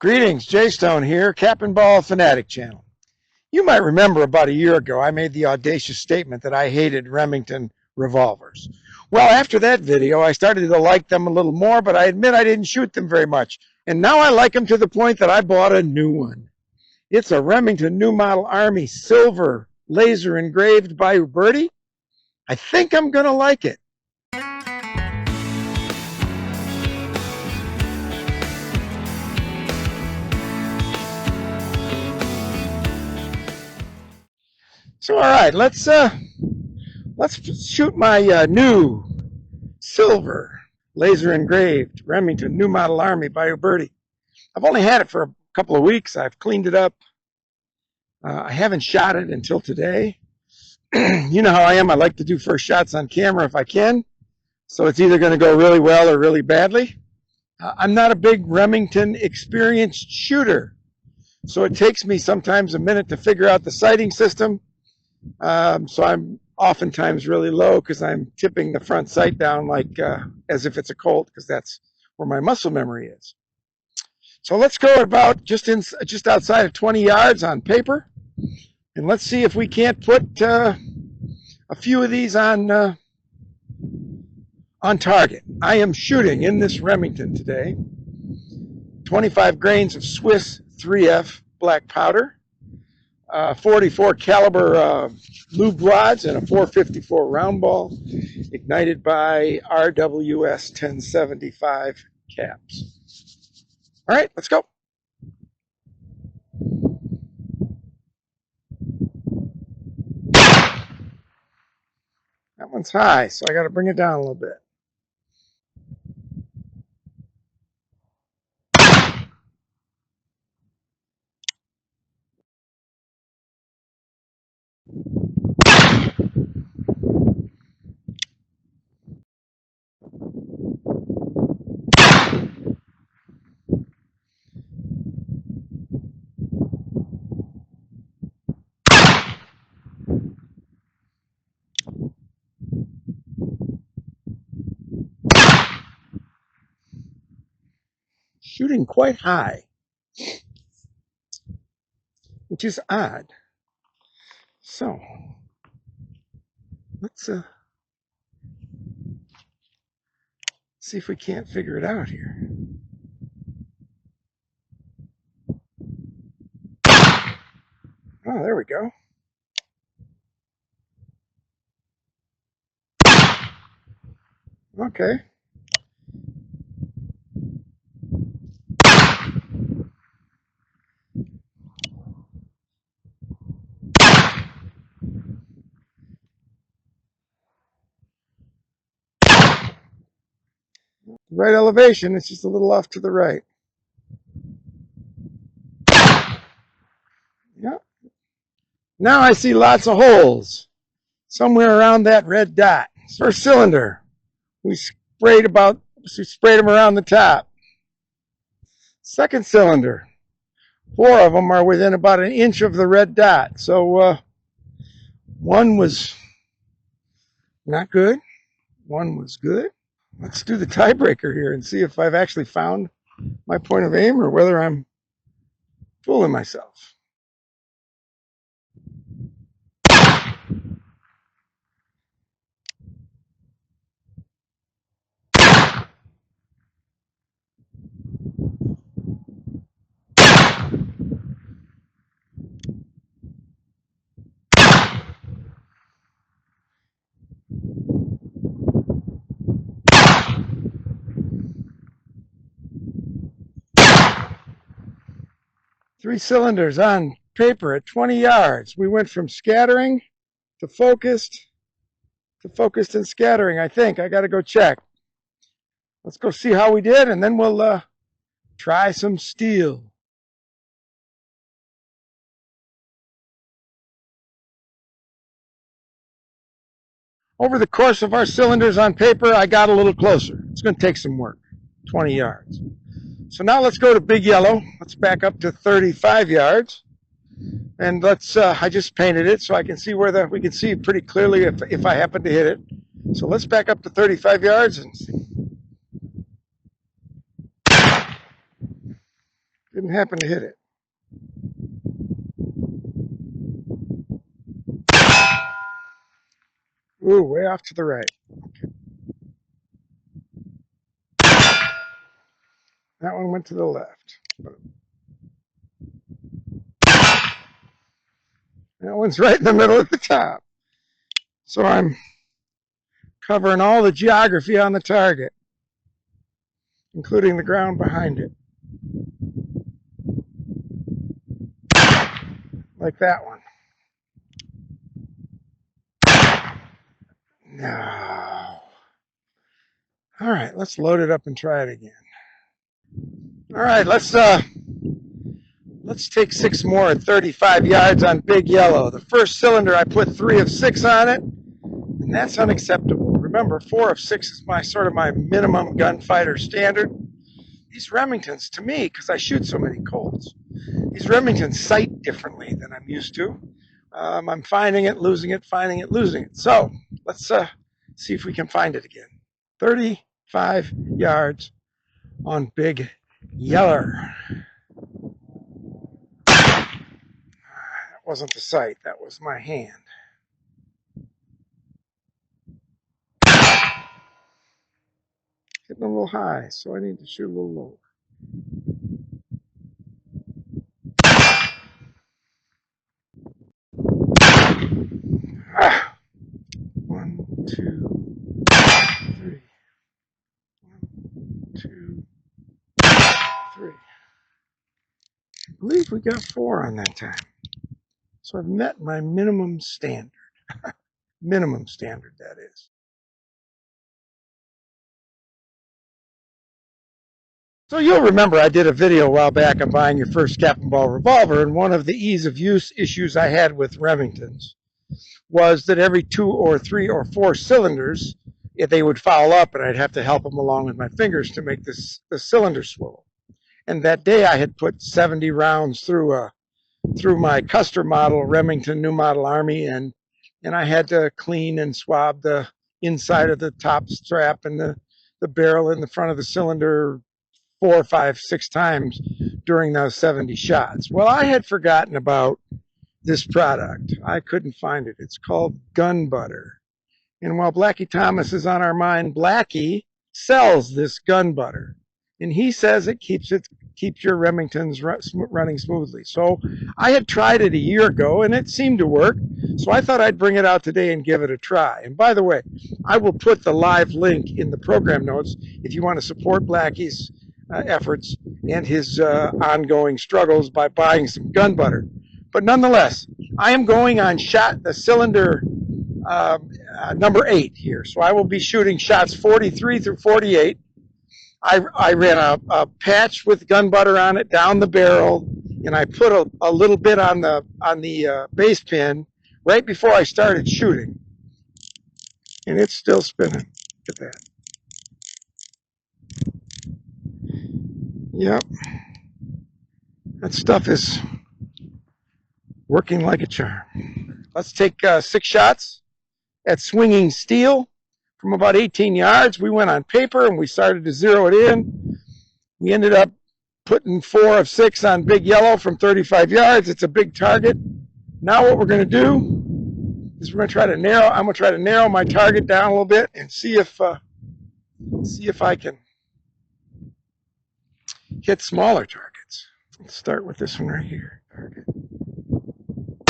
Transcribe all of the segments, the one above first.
Greetings, Jay Stone here, Cap and Ball Fanatic Channel. You might remember about a year ago I made the audacious statement that I hated Remington revolvers. Well, after that video, I started to like them a little more, but I admit I didn't shoot them very much. And now I like them to the point that I bought a new one. It's a Remington New Model Army Silver laser engraved by Uberti. I think I'm going to like it. So, all right, let's shoot my new silver laser engraved Remington New Model Army by Uberti. I've only had it for a couple of weeks. I've cleaned it up. I haven't shot it until today. You know how I am. I like to do first shots on camera if I can. So it's either going to go really well or really badly. I'm not a big Remington experienced shooter. So it takes me sometimes a minute to figure out the sighting system. So I'm oftentimes really low because I'm tipping the front sight down like as if it's a Colt, because that's where my muscle memory is. So let's go about just outside of 20 yards on paper, and let's see if we can't put a few of these on target. I am shooting in this Remington today 25 grains of Swiss 3F black powder, 44 caliber lube rods, and a 454 round ball ignited by RWS 1075 caps. All right, let's go. That one's high, so I got to bring it down a little bit. Shooting quite high, which is odd. So let's see if we can't figure it out here. Oh, there we go. Okay. Right elevation, it's just a little off to the right. Yeah. Now I see lots of holes somewhere around that red dot. First cylinder, we sprayed them around the top. Second cylinder, 4 of them are within about an inch of the red dot. So one was not good, one was good. Let's do the tiebreaker here and see if I've actually found my point of aim or whether I'm fooling myself. Three cylinders on paper at 20 yards. We went from scattering to focused and scattering, I think. I got to go check. Let's go see how we did, and then we'll try some steel. Over the course of our cylinders on paper, I got a little closer. It's going to take some work, 20 yards. So now let's go to Big Yellow. Let's back up to 35 yards. And let's, I just painted it so I can see where we can see pretty clearly if I happen to hit it. So let's back up to 35 yards and see. Didn't Didn't happen to hit it. Ooh, way off to the right. Okay. That one went to the left. That one's right in the middle at the top. So I'm covering all the geography on the target, including the ground behind it. Like that one. No. All right, let's load it up and try it again. All right, let's take 6 more at 35 yards on Big Yellow. The first cylinder, I put 3 of 6 on it, and that's unacceptable. Remember, 4 of 6 is my minimum gunfighter standard. These Remingtons, to me, because I shoot so many Colts, these Remingtons sight differently than I'm used to. I'm finding it, losing it, finding it, losing it. So let's see if we can find it again. 35 yards on Big Yeller. That wasn't the sight, that was my hand. Hitting a little high, so I need to shoot a little lower. Ah. 1, 2, 3. 1, 2, 3. I believe we got 4 on that time. So I've met my minimum standard. Minimum standard, that is. So you'll remember I did a video a while back on buying your first cap and ball revolver, and one of the ease of use issues I had with Remingtons was that every 2 or 3 or 4 cylinders, they would foul up, and I'd have to help them along with my fingers to make the cylinder swivel. And that day I had put 70 rounds through my Custer model Remington New Model Army, and I had to clean and swab the inside of the top strap and the barrel in the front of the cylinder 4, 5, 6 times during those 70 shots. Well, I had forgotten about this product. I couldn't find it. It's called gun butter. And while Blackie Thomas is on our mind, Blackie sells this gun butter. And he says it keeps your Remingtons running smoothly. So I had tried it a year ago, and it seemed to work. So I thought I'd bring it out today and give it a try. And by the way, I will put the live link in the program notes if you want to support Blackie's efforts and his ongoing struggles by buying some gun butter. But nonetheless, I am going on the cylinder number 8 here. So I will be shooting shots 43 through 48. I ran a patch with gun butter on it down the barrel, and I put a little bit on the base pin right before I started shooting. And it's still spinning. Look at that. Yep. That stuff is working like a charm. Let's take 6 shots at swinging steel from about 18 yards. We went on paper and we started to zero it in. We ended up putting 4 of 6 on Big Yellow from 35 yards. It's a big target. Now what we're going to do is I'm going to try to narrow my target down a little bit and see if I can hit smaller targets. Let's start with this one right here. Target.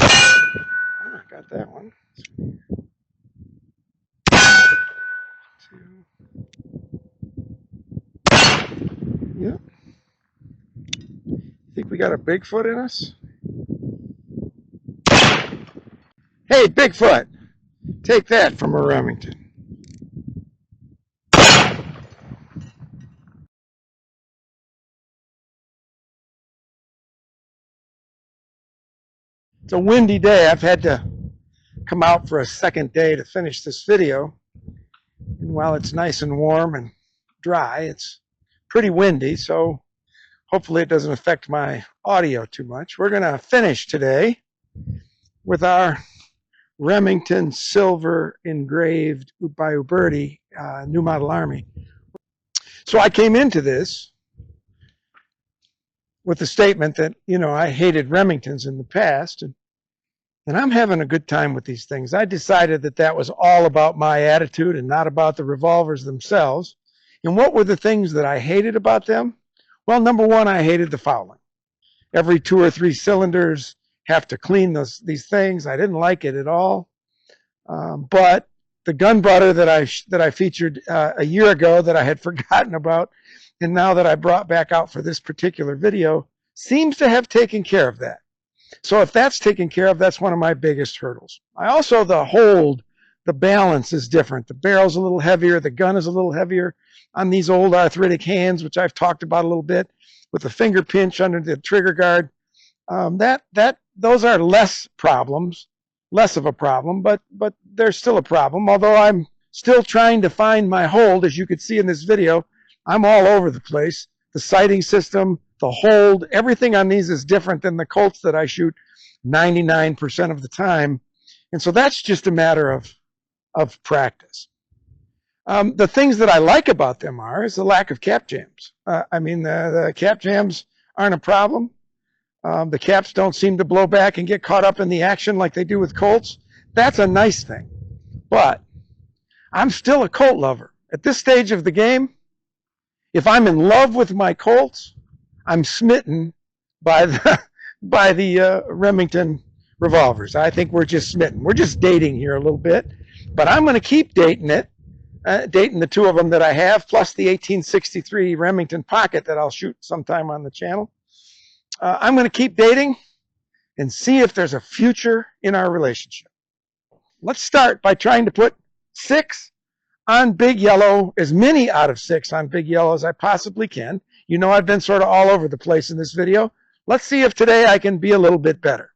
I got that one. 2. Yep. Think we got a Bigfoot in us? Hey, Bigfoot! Take that from a Remington. It's a windy day. I've had to come out for a second day to finish this video. And while it's nice and warm and dry, it's pretty windy, so hopefully it doesn't affect my audio too much. We're going to finish today with our Remington Silver Engraved by Uberti New Model Army. So I came into this with the statement that, you know, I hated Remingtons in the past, and I'm having a good time with these things. I decided that that was all about my attitude and not about the revolvers themselves. And what were the things that I hated about them? Well, number one, I hated the fouling. Every 2 or 3 cylinders have to clean these things. I didn't like it at all. But the gun butter that I featured a year ago that I had forgotten about, and now that I brought back out for this particular video, seems to have taken care of that. So if that's taken care of, that's one of my biggest hurdles. I also, the hold, the balance is different. The barrel's a little heavier. The gun is a little heavier on these old arthritic hands, which I've talked about a little bit, with the finger pinch under the trigger guard. Those are less of a problem, but they're still a problem. Although I'm still trying to find my hold, as you could see in this video, I'm all over the place. The sighting system, the hold, everything on these is different than the Colts that I shoot 99% of the time. And so that's just a matter of practice. The things that I like about them is the lack of cap jams. The cap jams aren't a problem. The caps don't seem to blow back and get caught up in the action like they do with Colts. That's a nice thing. But I'm still a Colt lover. At this stage of the game, if I'm in love with my Colts, I'm smitten by the Remington revolvers. I think we're just smitten. We're just dating here a little bit. But I'm going to keep dating it, dating the 2 of them that I have, plus the 1863 Remington Pocket that I'll shoot sometime on the channel. I'm going to keep dating and see if there's a future in our relationship. Let's start by trying to put 6 on Big Yellow, as many out of 6 on Big Yellow as I possibly can. You know, I've been sort of all over the place in this video. Let's see if today I can be a little bit better.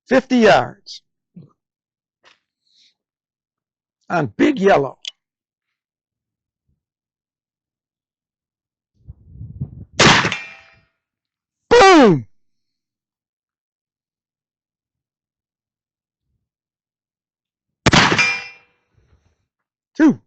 50 yards on Big Yellow. Boom! Two.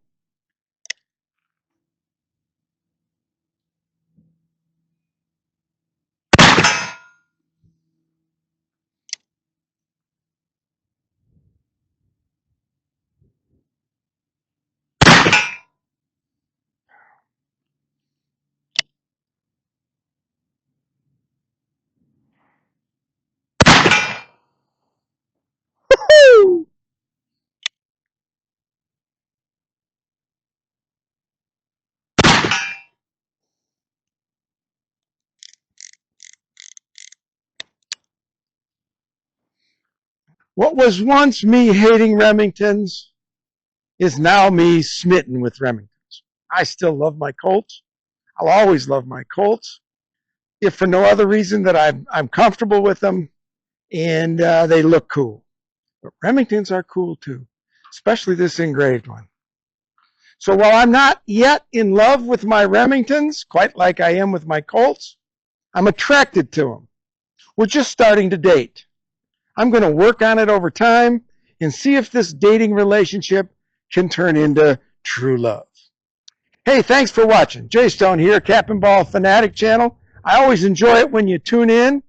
Woo-hoo! What was once me hating Remingtons is now me smitten with Remingtons. I still love my Colts. I'll always love my Colts, if for no other reason that I'm comfortable with them and they look cool. But Remingtons are cool too, especially this engraved one. So while I'm not yet in love with my Remingtons, quite like I am with my Colts, I'm attracted to them. We're just starting to date. I'm going to work on it over time and see if this dating relationship can turn into true love. Hey, thanks for watching. Jay Stone here, Cap and Ball Fanatic Channel. I always enjoy it when you tune in.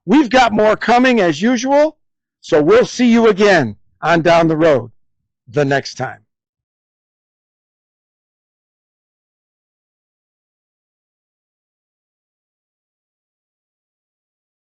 We've got more coming as usual, so we'll see you again on down the road the next time.